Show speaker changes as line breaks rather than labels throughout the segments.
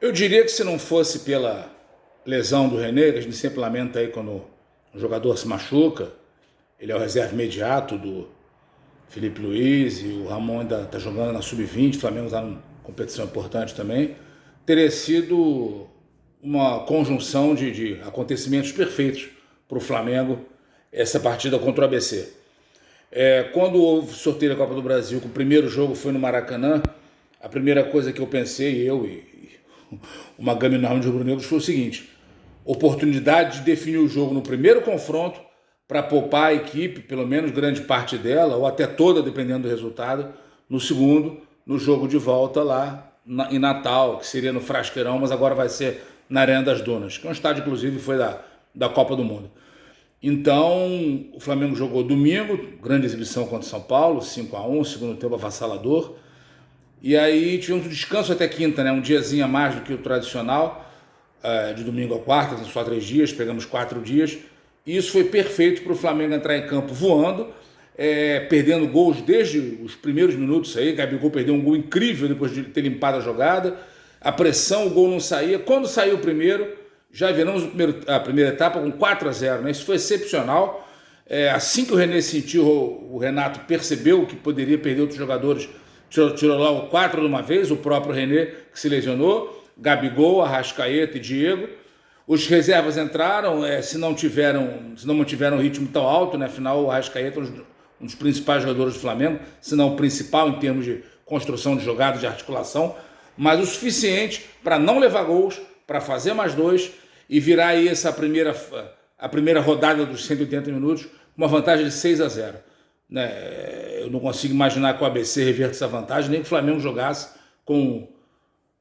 Eu diria que se não fosse pela lesão do René, que a gente sempre lamenta aí quando o jogador se machuca, ele é o reserva imediato do Felipe Luiz e o Ramon ainda está jogando na Sub-20, o Flamengo está numa competição importante também, teria sido uma conjunção de acontecimentos perfeitos para o Flamengo essa partida contra o ABC. Quando houve sorteio da Copa do Brasil, que o primeiro jogo foi no Maracanã, a primeira coisa que eu pensei, eu e uma gama enorme de rubro-negros, foi o seguinte: oportunidade de definir o jogo no primeiro confronto para poupar a equipe, pelo menos grande parte dela, ou até toda, dependendo do resultado, no segundo, no jogo de volta lá em Natal, que seria no Frasqueirão, mas agora vai ser na Arena das Dunas, que é um estádio, inclusive, foi da Copa do Mundo. Então, o Flamengo jogou domingo, grande exibição contra o São Paulo, 5-1, segundo tempo avassalador. E aí tivemos um descanso até quinta, né? Um diazinho a mais do que o tradicional, de domingo a quarta, só 3 dias, pegamos 4 dias. E isso foi perfeito para o Flamengo entrar em campo voando, perdendo gols desde os primeiros minutos aí. Gabigol perdeu um gol incrível depois de ter limpado a jogada. A pressão, o gol não saía. Quando saiu o primeiro, já viramos a primeira etapa com 4-0, né? Isso foi excepcional. Assim que o René sentiu, o Renato percebeu que poderia perder outros jogadores, tirou logo 4 de uma vez, o próprio René que se lesionou, Gabigol, Arrascaeta e Diego. Os reservas entraram, se não mantiveram um ritmo tão alto, né? Afinal o Arrascaeta é um dos principais jogadores do Flamengo, se não o principal em termos de construção de jogada, de articulação, mas o suficiente para não levar gols, para fazer mais 2 e virar aí a primeira rodada dos 180 minutos com uma vantagem de 6-0. Né? Eu não consigo imaginar que o ABC reverta essa vantagem, nem que o Flamengo jogasse com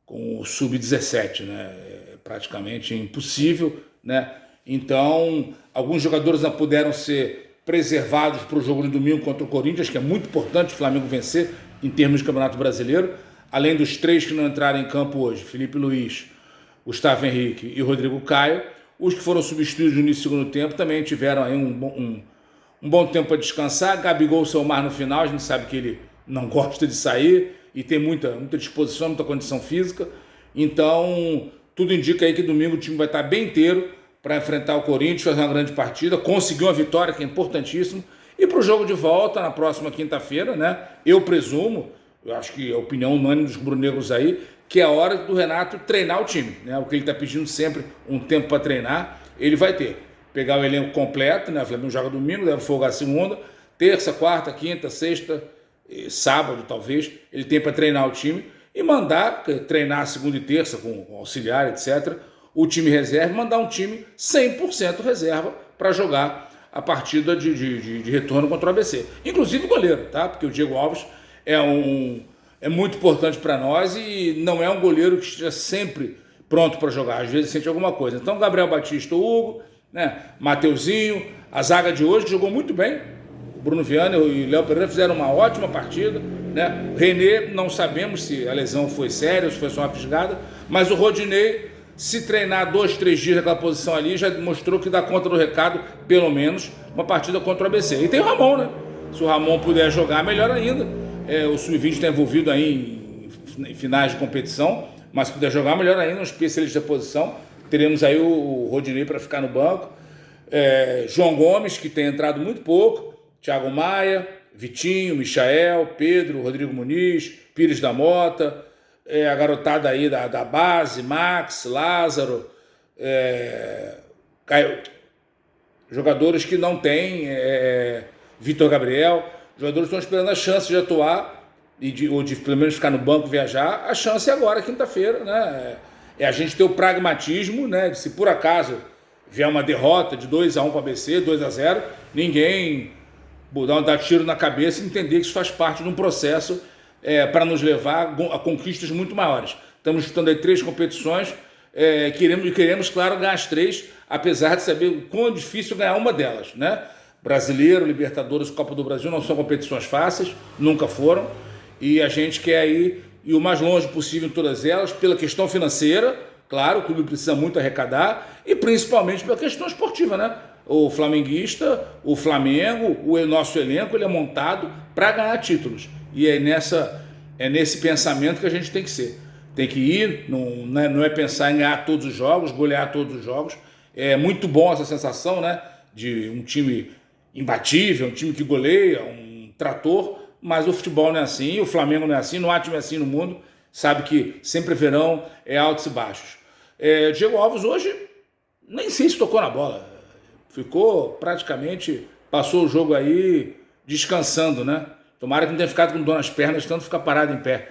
o Sub-17, né? É praticamente impossível, né? Então, alguns jogadores não puderam ser preservados para o jogo de domingo contra o Corinthians, que é muito importante o Flamengo vencer em termos de Campeonato Brasileiro, além dos 3 que não entraram em campo hoje, Felipe Luiz, Gustavo Henrique e Rodrigo Caio. Os que foram substituídos no início do segundo tempo também tiveram aí um bom tempo para descansar. Gabigol saiu mais no final, a gente sabe que ele não gosta de sair e tem muita disposição, muita condição física. Então, tudo indica aí que domingo o time vai estar bem inteiro para enfrentar o Corinthians, fazer uma grande partida, conseguir uma vitória, que é importantíssimo. E para o jogo de volta, na próxima quinta-feira, né? Eu presumo, eu acho que é a opinião unânime dos rubro-negros aí, que é a hora do Renato treinar o time, né? O que ele está pedindo sempre, um tempo para treinar, ele vai ter. Pegar o elenco completo, né? O Flamengo joga domingo, deve folgar segunda, terça, quarta, quinta, sexta, sábado talvez, ele tem para treinar o time e mandar treinar segunda e terça com auxiliar, etc. O time reserva, mandar um time 100% reserva para jogar a partida de retorno contra o ABC. Inclusive o goleiro, tá? Porque o Diego Alves é muito importante para nós e não é um goleiro que esteja sempre pronto para jogar. Às vezes sente alguma coisa. Então, Gabriel Batista, o Hugo, né? Mateuzinho, a zaga de hoje que jogou muito bem. O Bruno Viana e o Léo Pereira fizeram uma ótima partida, né? René, não sabemos se a lesão foi séria ou se foi só uma fisgada, mas o Rodinei, se treinar 2, 3 dias naquela posição ali, já mostrou que dá conta do recado, pelo menos, uma partida contra o ABC. E tem o Ramon, né? Se o Ramon puder jogar, melhor ainda. O Sub-20 está envolvido aí em finais de competição, mas se puder jogar, melhor ainda, um especialista da posição. Teremos aí o Rodinei para ficar no banco. João Gomes, que tem entrado muito pouco, Thiago Maia, Vitinho, Michael, Pedro, Rodrigo Muniz, Pires da Mota, a garotada aí da base, Max, Lázaro, Caio, jogadores que não têm, Vitor Gabriel, jogadores que estão esperando a chance de atuar ou de pelo menos ficar no banco, viajar. A chance é agora, quinta-feira, né? A gente ter o pragmatismo, né? De se por acaso vier uma derrota de 2-1 para o ABC, 2-0, ninguém dar tiro na cabeça e entender que isso faz parte de um processo para nos levar a conquistas muito maiores. Estamos disputando aí 3 competições, queremos, claro, ganhar as 3, apesar de saber o quão difícil ganhar uma delas, né? Brasileiro, Libertadores, Copa do Brasil não são competições fáceis, nunca foram, e a gente quer ir o mais longe possível em todas elas, pela questão financeira, claro, o clube precisa muito arrecadar, e principalmente pela questão esportiva, né? O flamenguista, o Flamengo, o nosso elenco, ele é montado para ganhar títulos, e é nesse pensamento que a gente tem que ser. tem que ir, não é pensar em ganhar todos os jogos, golear todos os jogos. É muito bom essa sensação, né, de um time imbatível, um time que goleia, um trator, mas o futebol não é assim, o Flamengo não é assim, não há time assim no mundo, sabe que sempre verão altos e baixos. Diego Alves hoje, nem sei se tocou na bola, ficou praticamente, passou o jogo aí descansando, né? Tomara que não tenha ficado com dor nas pernas, tanto ficar parado em pé.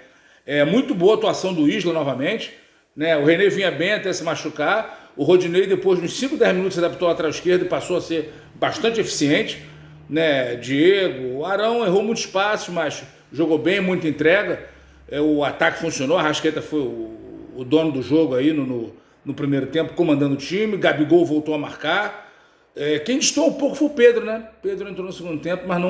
Muito boa a atuação do Isla novamente, né? O René vinha bem até se machucar, o Rodinei depois de uns 5, 10 minutos se adaptou à lateral esquerda e passou a ser bastante eficiente, né? Diego, o Arão errou muitos passos, mas jogou bem, muita entrega, o ataque funcionou, a Arrascaeta foi o dono do jogo aí no primeiro tempo, comandando o time, Gabigol voltou a marcar, quem destoou um pouco foi o Pedro, né? Pedro entrou no segundo tempo, mas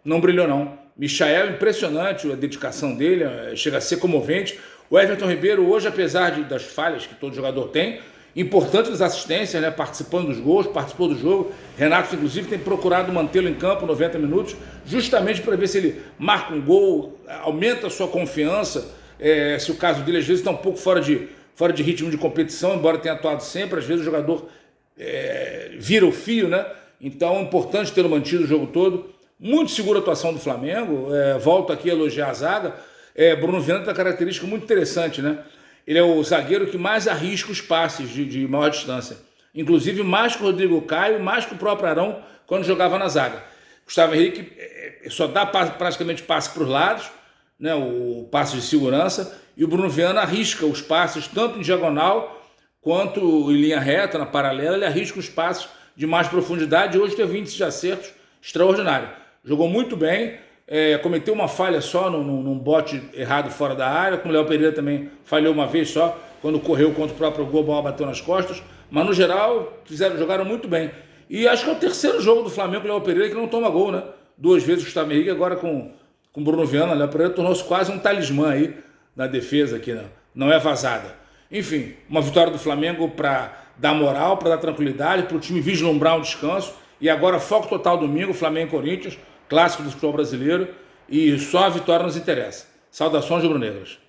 não brilhou não. Michael, impressionante a dedicação dele, chega a ser comovente. O Everton Ribeiro hoje, apesar das falhas que todo jogador tem, importante das assistências, né, participando dos gols, participou do jogo. Renato, inclusive, tem procurado mantê-lo em campo 90 minutos, justamente para ver se ele marca um gol, aumenta a sua confiança, se o caso dele às vezes está um pouco fora de ritmo de competição, embora tenha atuado sempre, às vezes o jogador vira o fio, né? Então é importante tê-lo mantido o jogo todo. Muito segura a atuação do Flamengo, volto aqui a elogiar a zaga. Bruno Viana tem uma característica muito interessante, né? Ele é o zagueiro que mais arrisca os passes de maior distância. Inclusive mais que o Rodrigo Caio, mais que o próprio Arão quando jogava na zaga. Gustavo Henrique só dá praticamente passe para os lados, né? O passe de segurança, e o Bruno Viana arrisca os passes tanto em diagonal quanto em linha reta, na paralela, ele arrisca os passes de mais profundidade e hoje teve índice de acertos extraordinário. Jogou muito bem, cometeu uma falha só num bote errado fora da área, como o Léo Pereira também falhou uma vez só, quando correu contra o próprio gol, a bola bateu nas costas, mas no geral jogaram muito bem. E acho que é o terceiro jogo do Flamengo com o Léo Pereira que não toma gol, né? 2 vezes o Gustavo Henrique, agora com o Bruno Viana. O Léo Pereira tornou-se quase um talismã aí na defesa aqui, né? Não é vazada. Enfim, uma vitória do Flamengo para dar moral, para dar tranquilidade, para o time vislumbrar um descanso. E agora foco total domingo, Flamengo e Corinthians, clássico do futebol brasileiro, e só a vitória nos interessa. Saudações rubro-negras.